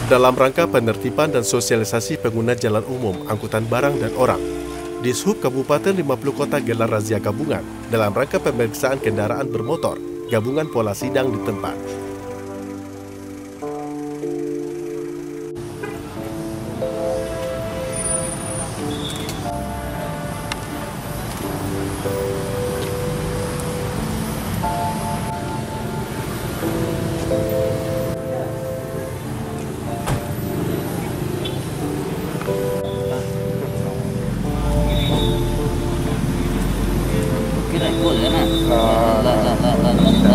dalam rangka penertiban dan sosialisasi pengguna jalan umum, angkutan barang dan orang. Dishub Kabupaten 50 Kota gelar razia gabungan dalam rangka pemeriksaan kendaraan bermotor, gabungan pola sidang di tempat.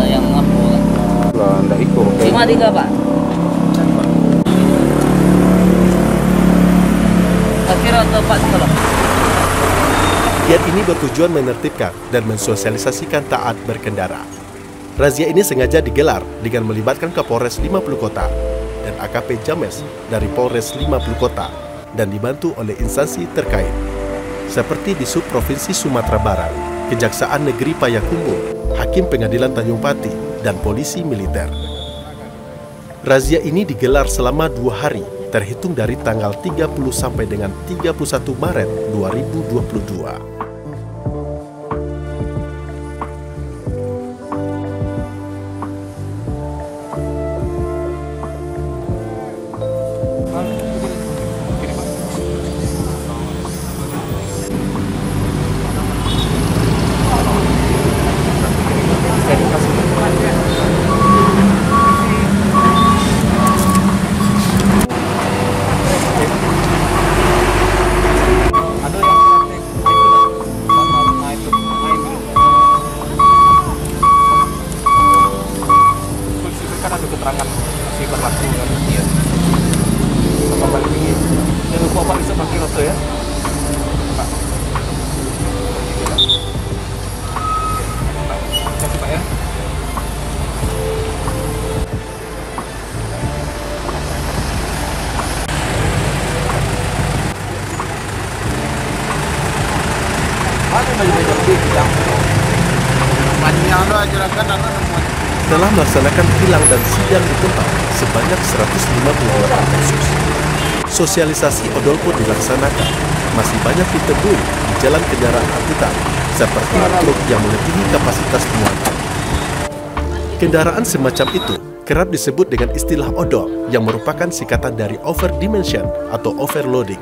Yang apa? Lah, ndak ikut. 53 Pak. Kira tepat kalau. Giat ini bertujuan menertibkan dan mensosialisasikan taat berkendara. Razia ini sengaja digelar dengan melibatkan Kapolres 50 Kota dan AKP James dari Polres 50 Kota dan dibantu oleh instansi terkait seperti di Subprovinsi Sumatera Barat, Kejaksaan Negeri Payakumbuh, Hakim Pengadilan Tanjung Pati, dan Polisi Militer. Razia ini digelar selama 2 hari, terhitung dari tanggal 30 sampai dengan 31 Maret 2022. Keterangan masih berlaku kan ya. Sama balik lagi. Jangan lupa Pak bisa pakai foto ya. Pak. Terima kasih Pak ya. Ada baju-baju yang panjang lo ajarkan anak Telah melaksanakan tilang dan sidang di tempat sebanyak 158 kasus. Sosialisasi odol pun dilaksanakan. Masih banyak ditemui di jalan kendaraan angkutan, seperti truk yang melebihi kapasitas muatan. Kendaraan semacam itu kerap disebut dengan istilah odol, yang merupakan singkatan dari overdimension atau overloading.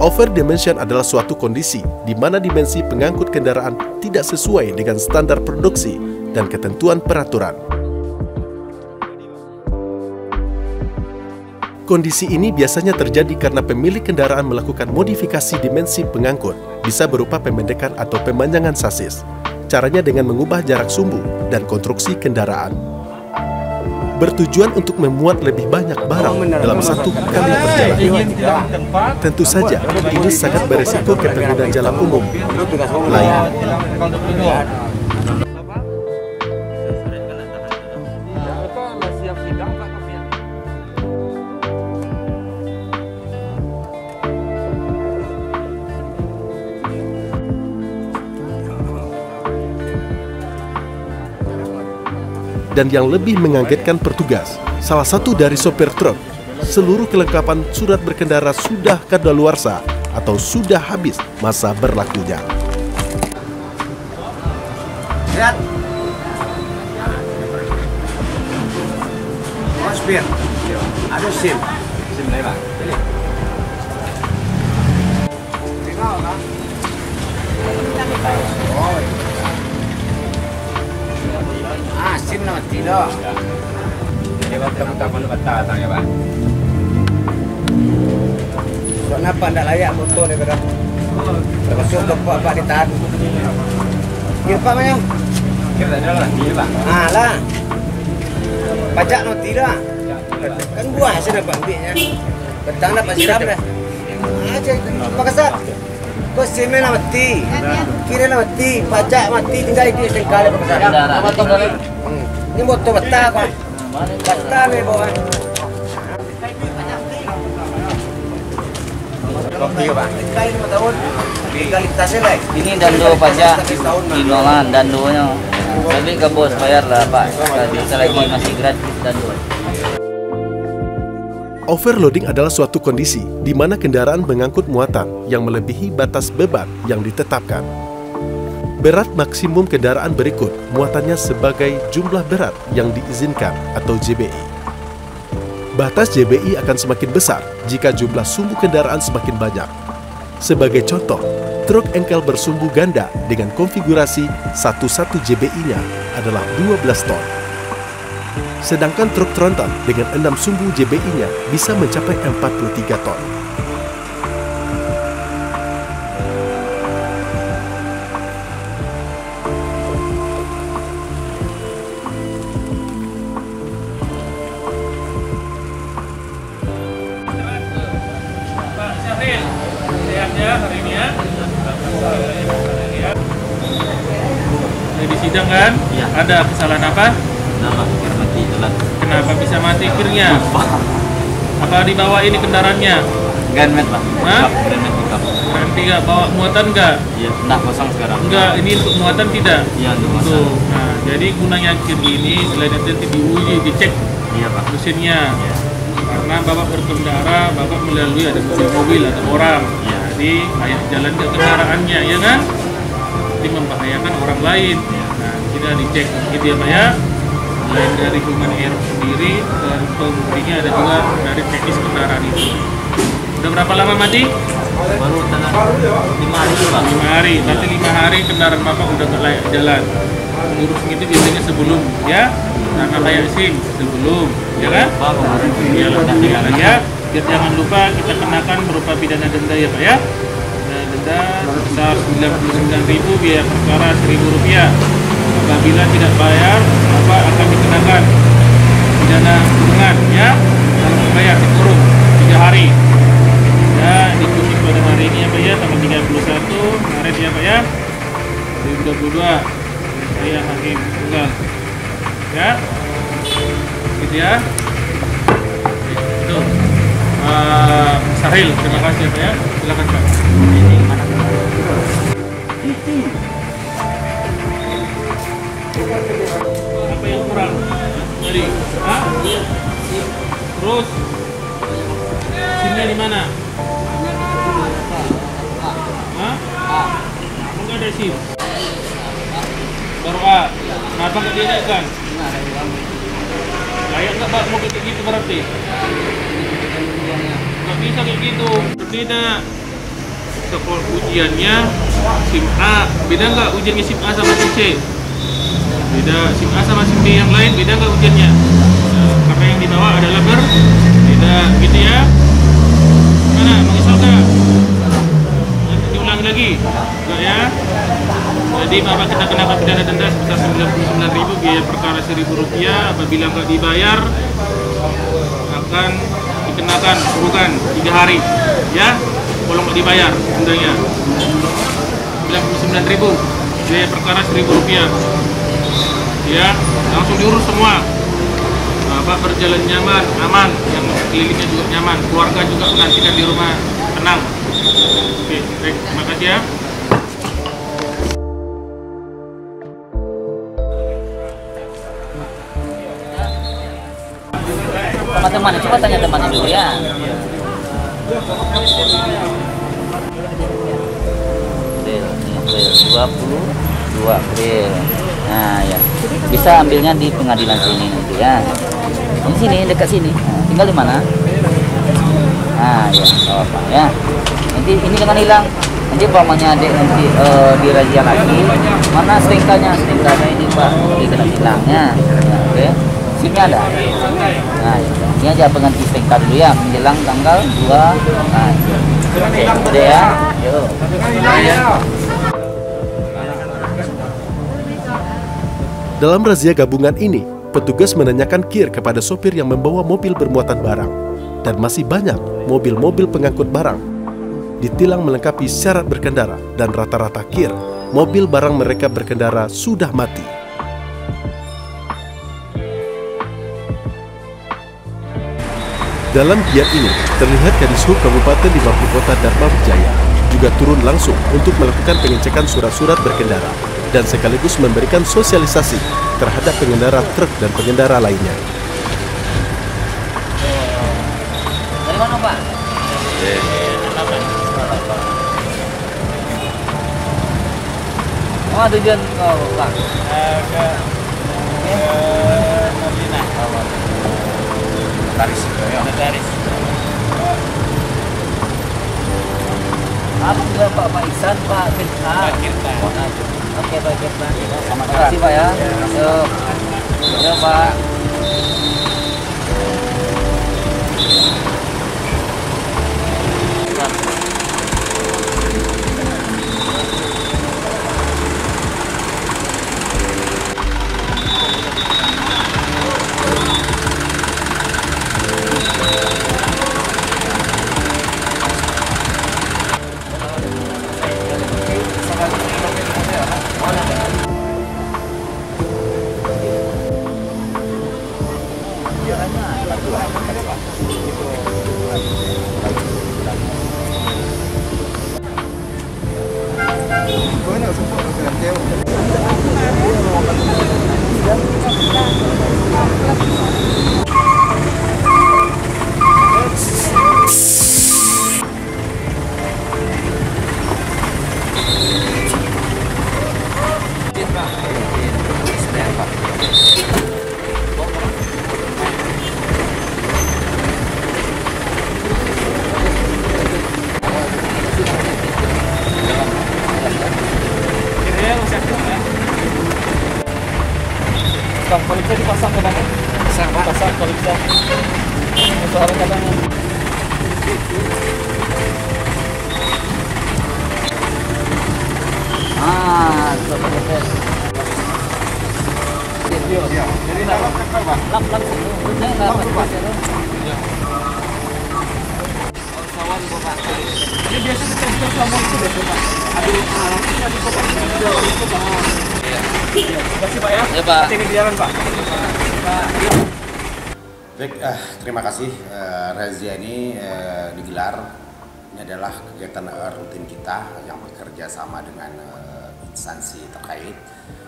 Overdimension adalah suatu kondisi di mana dimensi pengangkut kendaraan tidak sesuai dengan standar produksi dan ketentuan peraturan. Kondisi ini biasanya terjadi karena pemilik kendaraan melakukan modifikasi dimensi pengangkut, bisa berupa pemendekan atau pemanjangan sasis. Caranya dengan mengubah jarak sumbu dan konstruksi kendaraan. Bertujuan untuk memuat lebih banyak barang dalam satu kali perjalanan. Tentu saja, ini sangat beresiko ke pengguna jalan umum lainnya. Dan yang lebih mengagetkan petugas, salah satu dari sopir truk, seluruh kelengkapan surat berkendara sudah kadaluarsa atau sudah habis masa berlakunya. Lihat. Mas Bir, ada SIM. SIM mana Bang? Ini. Tinggal kan? Oh. SIM nama tidak. Dia teman-teman batang ya Pak. Kenapa tidak layak foto ni kadang? Termasuk untuk Pak ditahan. Kira Pak Mayang? Kira ada lah, dia Pak. Lah. Pajak no tidak. Kan buah saya dapat ambilnya. Petang dapat siram dah. Aja Pak Kasat. Kau SIM-nya mati. Kira mati, pajak mati, tinggal di sekali Pak Kasat. Ini motor betah Pak. Betah ni bawa. Kopi Pak. Kali 5 tahun. Legalitasnya lah. Ini dando pajak dinolan dandonya. Tapi ke bos bayar lah Pak. Bisa lagi masih gratis dando. Overloading adalah suatu kondisi di mana kendaraan mengangkut muatan yang melebihi batas beban yang ditetapkan. Berat maksimum kendaraan berikut muatannya sebagai jumlah berat yang diizinkan atau JBI. Batas JBI akan semakin besar jika jumlah sumbu kendaraan semakin banyak. Sebagai contoh, truk engkel bersumbu ganda dengan konfigurasi 11 JBI-nya adalah 12 ton. Sedangkan truk tronton dengan 6 sumbu JBI-nya bisa mencapai 43 ton. Pak Syafril, sehat ya hari ini ya? Di sidang kan? Iya. Ada kesalahan apa? Kenapa kir mati jalan? Kenapa bisa mati kirnya? Apa dibawa ini kendaraannya? Ganmet Pak. Hah? Ganmet pickup. Nanti nggak bawa muatan nggak? Iya, enggak kosong sekarang. Enggak, ini untuk muatan tidak? Iya, untuk masa. Tuh. Nah, jadi gunanya kir ini selain nanti diuji, dicek Iya Pak. mesinnya. Iya. Karena Bapak berkendara, Bapak melalui ada mobil atau orang. Iya. Jadi kayak jalan ke kendaraannya, ya kan? Jadi membahayakan orang lain. Nah, kita dicek gitu ya Pak ya. Selain dari Human Air sendiri, pengujinya ada juga dari teknis kendaraan itu. Udah berapa lama mati? Baru tengah 5 hari Pak. 5 hari. Nanti 5 hari kendaraan Bapak udah nggak layak jalan. Ngurus itu biasanya sebelum, ya. Karena kayak SIM sebelum, ya kan? Pak kemarin Iya, ya. Biar jangan lupa kita kenakan berupa pidana denda ya Pak ya. Denda sebesar 99.000 biaya perkara Rp1.000. Apabila tidak bayar, Bapak akan dikenakan pidana kurungan ya. Kalau tidak bayar dikurung 3 hari. Ya, diikuti pada hari ini ya Pak ya, tanggal 31 Maret ya Pak ya. 2022. Saya Hakim Tunggal. Ya. Gitu ya. Itu. Sahil, terima kasih ya Pak ya. Silakan Pak. ini mana? Apa yang kurang dari? Hah? Terus SIM-nya di mana? Hah? Enggak ada SIM. Baru A. Kenapa nggak diadakan? Layak nggak Pak mobil kayak gitu berarti? Nggak bisa kayak gitu. Berbeda. Sekolah ujiannya SIM A. Beda nggak ujiannya SIM A sama SIM C? Beda. SIM A sama SIM B yang lain beda nggak ujiannya? Karena yang dibawa adalah berbeda, gitu ya. Mana? Mengisal nggak? Nanti diulangi lagi? Enggak ya? Jadi Bapak kita kenakan pidana denda sebesar 99.000 biaya perkara Rp1.000. Apabila nggak dibayar akan dikenakan kurungan 3 hari. Ya, kalau nggak dibayar dendanya 99.000 biaya perkara Rp1.000. Ya, langsung diurus semua. Bapak berjalan nyaman, aman, yang kelilingnya juga nyaman, keluarga juga menantikan di rumah tenang. Oke, baik, terima kasih ya. Sama temannya, coba tanya temannya dulu ya. April 22 April. Nah ya, bisa ambilnya di pengadilan sini nanti ya. Ini sini, dekat sini. Tinggal di mana? Nah ya, oh, apa ya. Nanti ini jangan hilang. Nanti pamannya adik nanti dirazia lagi. Mana stengkanya? Stengkanya ini Pak, ini kena hilangnya. Ya, oke. SIM-nya ada. Nah, ini aja pengganti stengka dulu ya, menjelang tanggal 2. Nah, oke, udah ya. Yuk. Dalam razia gabungan ini, petugas menanyakan kir kepada sopir yang membawa mobil bermuatan barang. Dan masih banyak mobil-mobil pengangkut barang ditilang melengkapi syarat berkendara dan rata-rata kir mobil barang mereka berkendara sudah mati. Dalam giat ini, terlihat Kadishub Kabupaten 50 Kota Dharma Wijaya juga turun langsung untuk melakukan pengecekan surat-surat berkendara dan sekaligus memberikan sosialisasi terhadap pengendara truk dan pengendara lainnya. Oh, tujuan Pak. Ke Madinah. Notaris. Apa juga Pak Iksan, Pak Firta? Oke, Pak Firta. Terima kasih Pak ya. Yuk. Ya Pak. Kalau bisa dipasang ke mana? Pasang kalau bisa. Suara katanya. Seperti itu. Ya. Jadi Lap Sawan Bapak. Ini biasa kita buka selama itu deh Pak. Aduh, alatnya di Bapak itu Pak. Iya. Terima kasih Pak ya. Ya Pak. Ini di jalan Pak. Baik, terima kasih. Razia ini digelar. Ini adalah kegiatan rutin kita yang bekerja sama dengan instansi terkait.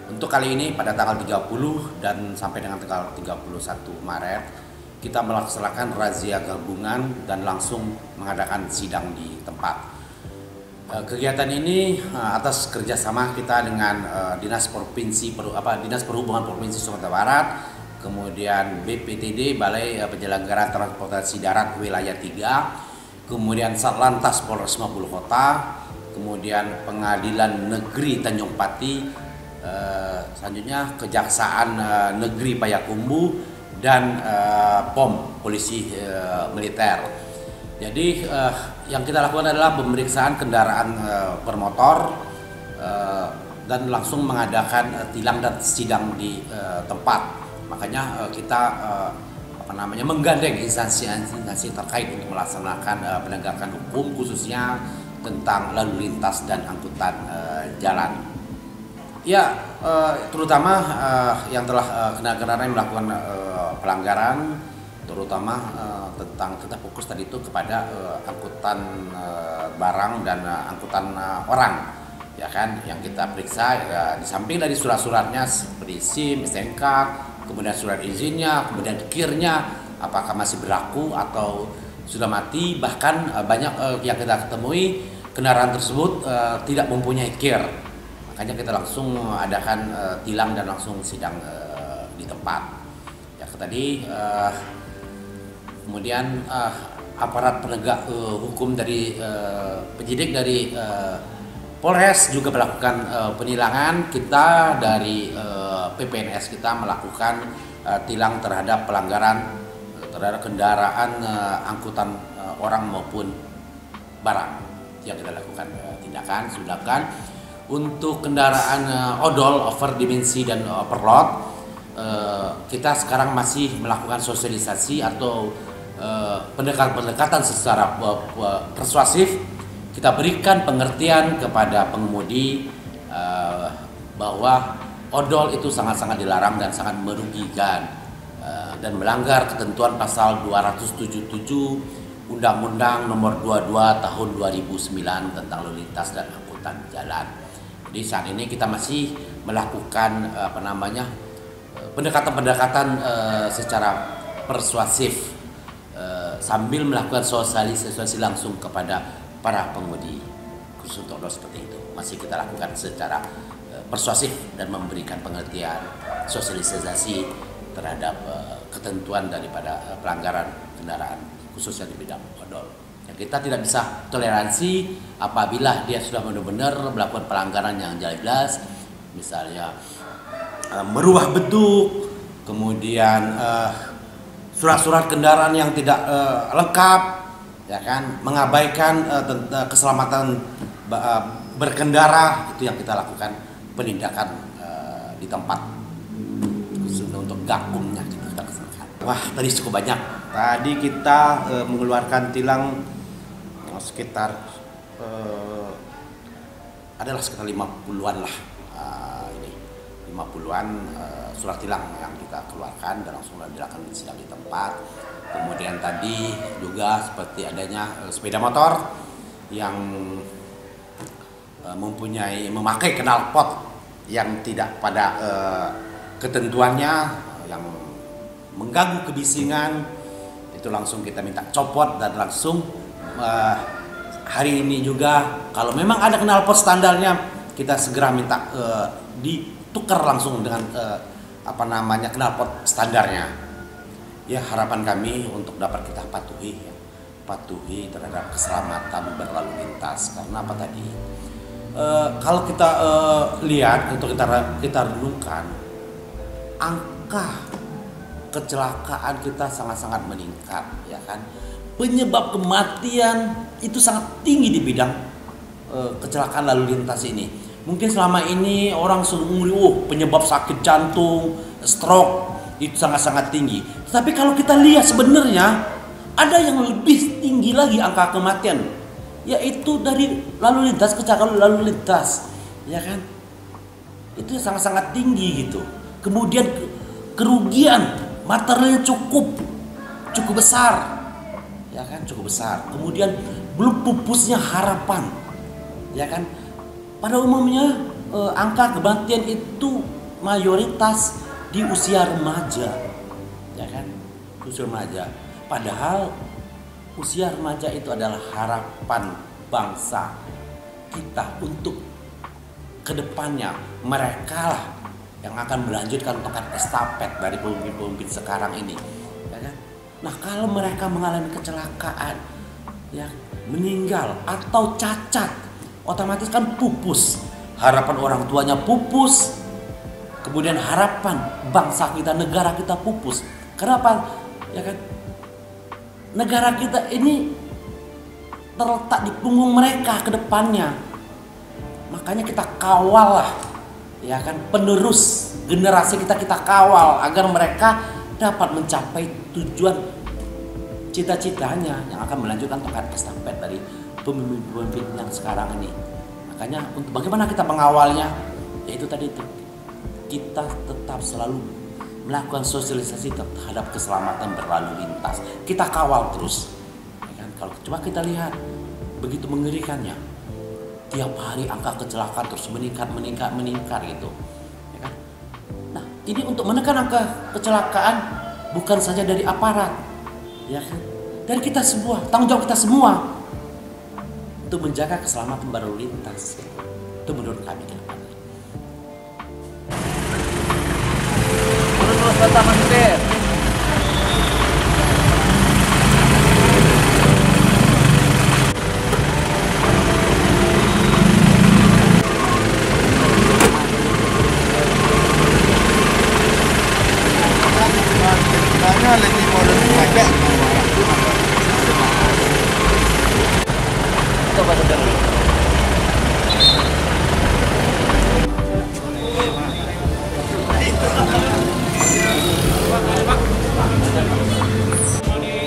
Untuk kali ini pada tanggal 30 dan sampai dengan tanggal 31 Maret kita melaksanakan razia gabungan dan langsung mengadakan sidang di tempat. Kegiatan ini atas kerjasama kita dengan Dinas Perhubungan Provinsi Sumatera Barat, kemudian BPTD Balai Penyelenggaraan Transportasi Darat Wilayah 3, kemudian Satlantas Polres Bengkulu Kota, kemudian Pengadilan Negeri Tanjung Pati, selanjutnya Kejaksaan Negeri Payakumbuh, dan POM Polisi Militer. Jadi yang kita lakukan adalah pemeriksaan kendaraan bermotor dan langsung mengadakan tilang dan sidang di tempat. Makanya kita menggandeng instansi terkait untuk melaksanakan penegakan hukum khususnya tentang lalu lintas dan angkutan jalan. Ya, terutama yang telah kendaraan yang melakukan pelanggaran, terutama tentang kita fokus tadi itu kepada angkutan barang dan angkutan orang, ya kan, yang kita periksa di samping dari surat-suratnya seperti SIM, STNK, kemudian surat izinnya, kemudian KIR-nya apakah masih berlaku atau sudah mati, bahkan banyak yang kita ketemui kendaraan tersebut tidak mempunyai KIR. Makanya kita langsung adakan tilang dan langsung sidang di tempat. Ya tadi kemudian aparat penegak hukum dari penyidik dari Polres juga melakukan penilangan. Kita dari PPNS kita melakukan tilang terhadap pelanggaran terhadap kendaraan angkutan orang maupun barang yang kita lakukan tindakan. Sedangkan untuk kendaraan odol, over dimensi dan overload, kita sekarang masih melakukan sosialisasi atau pendekatan secara persuasif. Kita berikan pengertian kepada pengemudi bahwa odol itu sangat-sangat dilarang dan sangat merugikan dan melanggar ketentuan pasal 277 Undang-Undang Nomor 22 Tahun 2009 tentang lalu lintas dan angkutan jalan. Jadi saat ini kita masih melakukan pendekatan-pendekatan secara persuasif sambil melakukan sosialisasi langsung kepada para pengemudi khusus untuk odol seperti itu. Masih kita lakukan secara persuasif dan memberikan pengertian sosialisasi terhadap ketentuan daripada pelanggaran kendaraan khususnya di bidang odol. Yang kita tidak bisa toleransi apabila dia sudah benar-benar melakukan pelanggaran yang jelas, misalnya merubah bentuk, kemudian surat-surat kendaraan yang tidak lengkap, ya kan, mengabaikan keselamatan berkendara, itu yang kita lakukan penindakan di tempat khusus untuk gakumnya kita keselamatan. Wah, tadi cukup banyak. Tadi kita mengeluarkan tilang sekitar adalah sekitar 50-an lah, 50-an surat tilang yang kita keluarkan dan langsung dilakukan sidang di tempat. Kemudian tadi juga seperti adanya sepeda motor yang memakai knalpot yang tidak pada ketentuannya, yang mengganggu kebisingan, itu langsung kita minta copot dan langsung hari ini juga kalau memang ada knalpot standarnya kita segera minta ditukar langsung dengan knalpot standarnya. Ya, harapan kami untuk dapat kita patuhi terhadap keselamatan berlalu lintas. Karena apa tadi? Kalau kita lihat untuk kita renungkan, angka kecelakaan kita sangat-sangat meningkat, ya kan? Penyebab kematian itu sangat tinggi di bidang kecelakaan lalu lintas ini. Mungkin selama ini orang selalu penyebab sakit jantung, stroke itu sangat-sangat tinggi. Tapi kalau kita lihat sebenarnya ada yang lebih tinggi lagi angka kematian, yaitu dari lalu lintas, kecelakaan lalu lintas, ya kan? Itu sangat-sangat tinggi gitu. Kemudian kerugian materialnya cukup besar, ya kan, cukup besar. Kemudian belum pupusnya harapan, ya kan. Pada umumnya angka kematian itu mayoritas di usia remaja, ya kan, usia remaja. Padahal usia remaja itu adalah harapan bangsa kita untuk kedepannya. Mereka lah yang akan melanjutkan tongkat estafet dari pemimpin-pemimpin sekarang ini, ya kan? Nah, kalau mereka mengalami kecelakaan, ya, meninggal atau cacat, otomatis kan pupus. Harapan orang tuanya pupus. Kemudian harapan bangsa kita, negara kita pupus. Kenapa? Ya kan? Negara kita ini terletak di punggung mereka ke depannya. Makanya kita kawal lah, ya kan, penerus generasi kita kawal agar mereka dapat mencapai tujuan cita-citanya yang akan melanjutkan tongkat estafet dari pemimpin-pemimpin yang sekarang ini. Makanya untuk bagaimana kita mengawalnya, yaitu tadi itu, kita tetap selalu melakukan sosialisasi terhadap keselamatan berlalu lintas. Kita kawal terus, ya kan? Kalau coba kita lihat, begitu mengerikannya. Tiap hari angka kecelakaan terus meningkat gitu, ya kan? Nah, ini untuk menekan angka kecelakaan bukan saja dari aparat, ya kan? Dari kita semua, tanggung jawab kita semua untuk menjaga keselamatan berlalu lintas. Itu menurut kami ke depannya. Terus pertama Mandir. Coba sedang.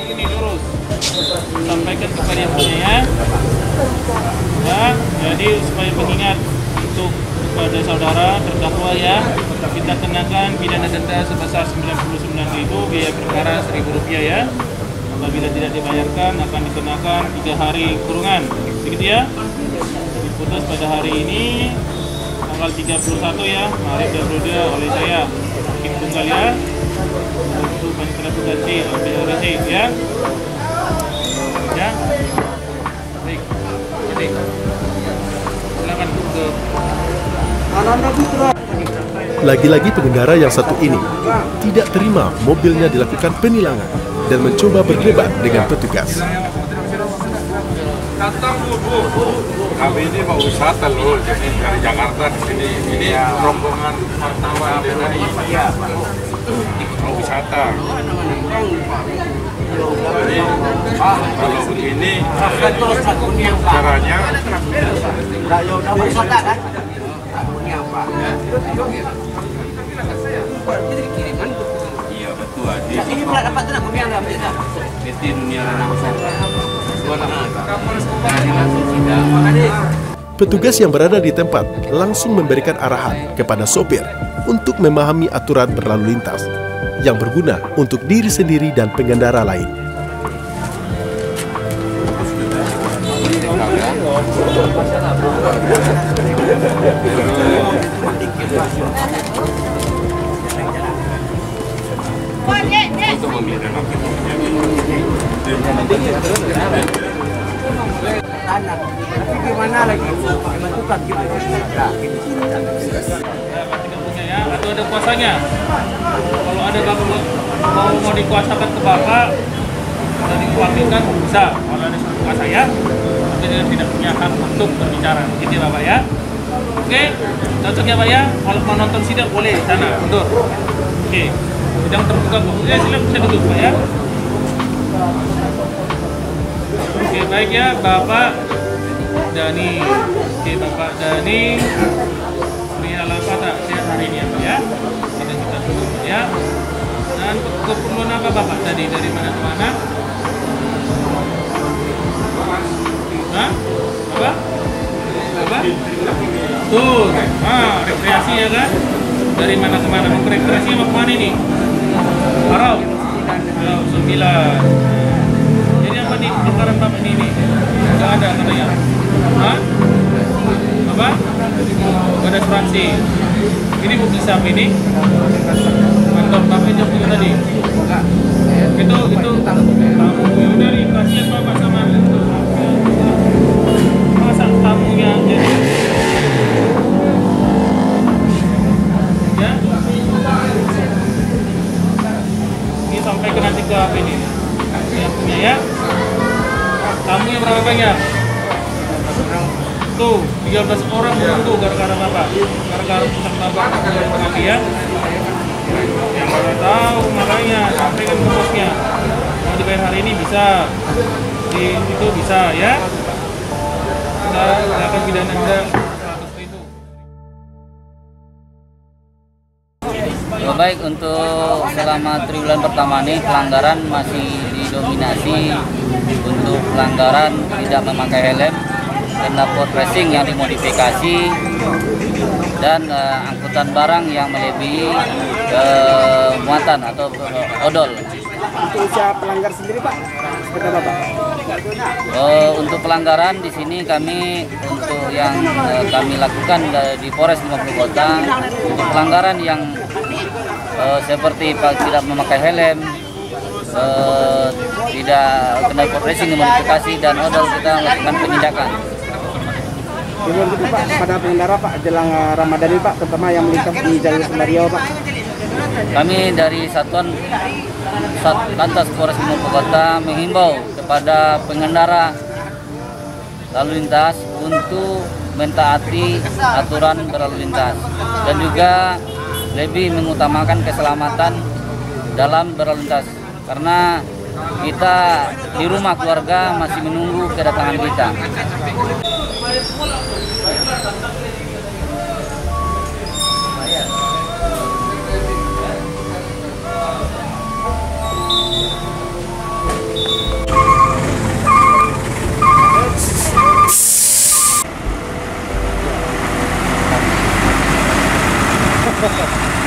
Ini lurus. Sampaikan kepada yang punya ya. Jadi supaya pengingat untuk kepada saudara terdakwa ya, kita kenakan pidana denda sebesar 99.000, biaya perkara Rp1.000 ya. Apabila tidak dibayarkan akan dikenakan 3 hari kurungan. Begitu ya. Diputus pada hari ini tanggal 31 ya, Maret 2022 oleh saya Hakim Tunggal ya, untuk Panitera Pengganti LPRC ya. Ya. Baik. Jadi silakan untuk Lagi-lagi pengendara yang satu ini tidak terima mobilnya dilakukan penilangan dan mencoba berdebat dengan petugas. Kami ini mau wisata loh, jadi dari Jakarta ke sini. Ini rombongan wartawan dari mau wisata. Jadi kalau begini caranya iya betul. Ini pula dapat tenang kuning enggak? Itu dunia Petugas yang berada di tempat langsung memberikan arahan kepada sopir untuk memahami aturan berlalu lintas yang berguna untuk diri sendiri dan pengendara lain. untuk memilih Gimana lagi? Menentukan gitu. ya, atau ada kuasanya. Kalau ada bapak mau dikuasakan ke bapak dan diwakilkan bisa. Kalau ada kuasa saya, tapi dia tidak punya hak untuk berbicara. Gitu ya bapak ya. Oke, cocok ya pak ya. Kalau mau nonton sidang boleh sana mundur. Oke, sidang terbuka bu. Silakan bisa duduk pak ya. Oke baik ya Bapak Dani. Oke Bapak Dani. Perihal apa tak sehat hari ini ya Pak ya? Kita dulu ya. Dan keperluan apa Bapak tadi dari mana ke mana? Hah? Apa? Apa? Tuh, rekreasi ya kan? Dari mana ke mana? Mau rekreasi mau kemana ini? Parau. 9. Di perkara bapak ini nggak ada katanya. Hah? Apa? Nggak ada asuransi. Ini bukti siapa ini? Kantor bapak yang punya tadi. Itu tamu. Ya udah nih kasihan bapak sama masa tamunya jadi. Ya. Ini sampai ke nanti ke apa ini? Yang punya ya. Tamunya berapa banyak? Tuh, 13 orang menunggu gara-gara bapak. Gara-gara pesan bapak lagi ya. Yang bapak tahu makanya sampaikan ke bosnya. Mau dibayar hari ini bisa. Di itu bisa ya. Kita akan pidana denda 100.000. Baik, untuk selama triwulan pertama ini pelanggaran masih didominasi untuk pelanggaran tidak memakai helm, knalpot racing yang dimodifikasi, dan angkutan barang yang melebihi muatan atau odol. Untuk usia pelanggar sendiri Pak, seperti apa Pak? Untuk pelanggaran di sini kami untuk yang kami lakukan di Polres 50 Kota untuk pelanggaran yang seperti tidak memakai helm, tidak knalpot racing dimodifikasi dan odol, kita lakukan penindakan. Gimana gitu Pak pada pengendara Pak jelang Ramadan ini Pak, terutama yang melintas di jalur Semerio Pak? Kami dari Satuan Lantas Polres 50 Kota menghimbau kepada pengendara lalu lintas untuk mentaati aturan berlalu lintas dan juga lebih mengutamakan keselamatan dalam berlalu lintas, karena kita di rumah keluarga masih menunggu kedatangan kita. Ha ha ha.